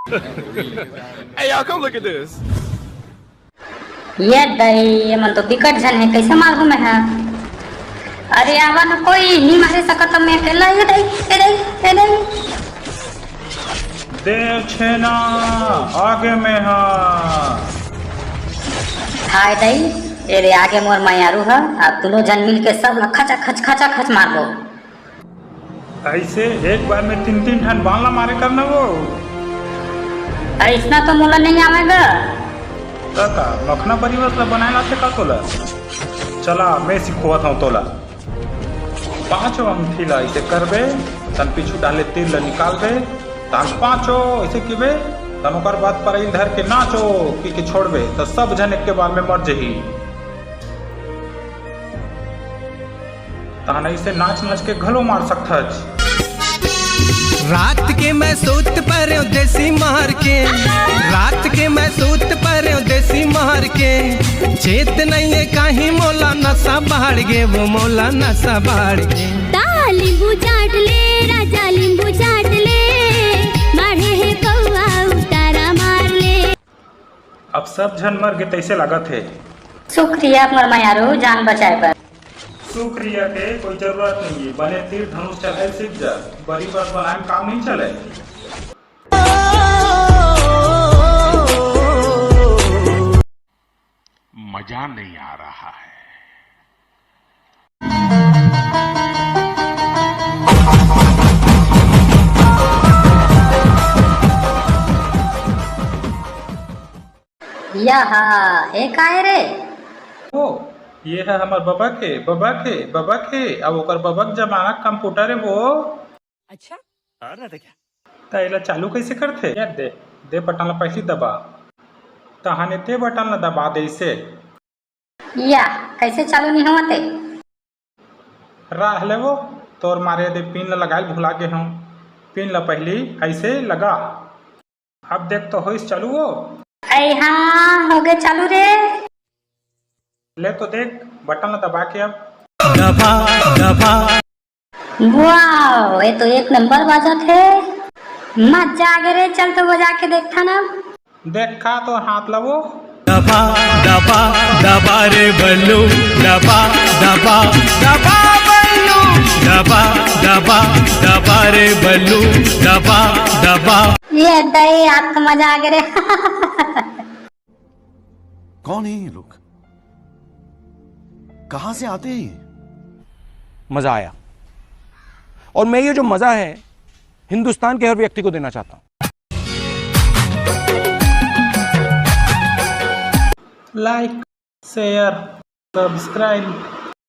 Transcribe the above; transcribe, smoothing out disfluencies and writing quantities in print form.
Hey y'all, come look at this. ये दई ये मन तो बिकट झन है, कैसे मारू मैं? है अरे आवा न कोई नहीं मारे सकत मैं अकेला। ये दई ये दई ये दई देव छेना आगे में हा। हाय दई ये रे आगे मोर मायारू है। अब तुलो जन मिल के सब खचा खच मार दो। ऐसे एक बार में 3-3 ठन बांला मारे करना वो। अरे इतना तो मोला नहीं आवेगा। का लखना परिवार ला बनाएला थे का तोला? चला मैं सिखोत हूँ तोला। 5 अंगठी ला ऐसे करबे, तन पीछू डाले तीर ला निकालबे, तन 5 ऐसे किबे, तन ओकर बाद पर धर के नाचो की छोड़बे तो सब जन एक के बार में मर जही। तहन ऐसे नाच नाच के घलो मार सकथज। रात के मैं सूत पर देसी मार के, रात के मैं सूत पर देसी मार के, चेत नहीं है कहीं मोला नशा बाढ़ गे, वो मोला नशा बाढ़ गे। लींबू चाट ले राजा लींबू चाट ले, मारे है कौआ उतारा मार ले। अब सब जन मर गए तैसे लागत है। शुक्रिया मोर मायारू जान बचाए पर। शुक्रिया के कोई जरूरत नहीं है, बने तीर धनुष चलाए सीख जा, बड़ी बात बनाए काम नहीं चले। मजा नहीं आ रहा है। यह हे काय रे? ओ ये है हमार बाबा के अब ओकर बाबा के जमाना कंप्यूटर है वो। अच्छा और ना क्या तैला चालू कैसे करते यार? दे बटन ला पहली दबा, तहाने ते बटन ला दबा दे इसे। या कैसे चालू नहीं होते? राह ले वो तोर मारे दे पिन ला लगाए भुला के हम। पिन ला पहली ऐसे लगा, अब देख तो होइस चालू वो। ऐ हाँ हो गए चालू रे। ले तो देख बटन ला दबा के अब दबा दबा। वाह ये तो एक नंबर बाजा थे। मजा आ गया रे, चल तो बजा के देखता ना। देखा तो हाथ ला वो। दबा दबा दबा रे बल्लू, दबा दबा दबा बल्लू, दबा दबा दबा रे बल्लू, दबा दबा। ये दई आज तो मजा आ गया रे। कौन है ये लोग? कहां से आते हैं ये? मजा आया, और मैं ये जो मजा है हिंदुस्तान के हर व्यक्ति को देना चाहता हूं। Like share subscribe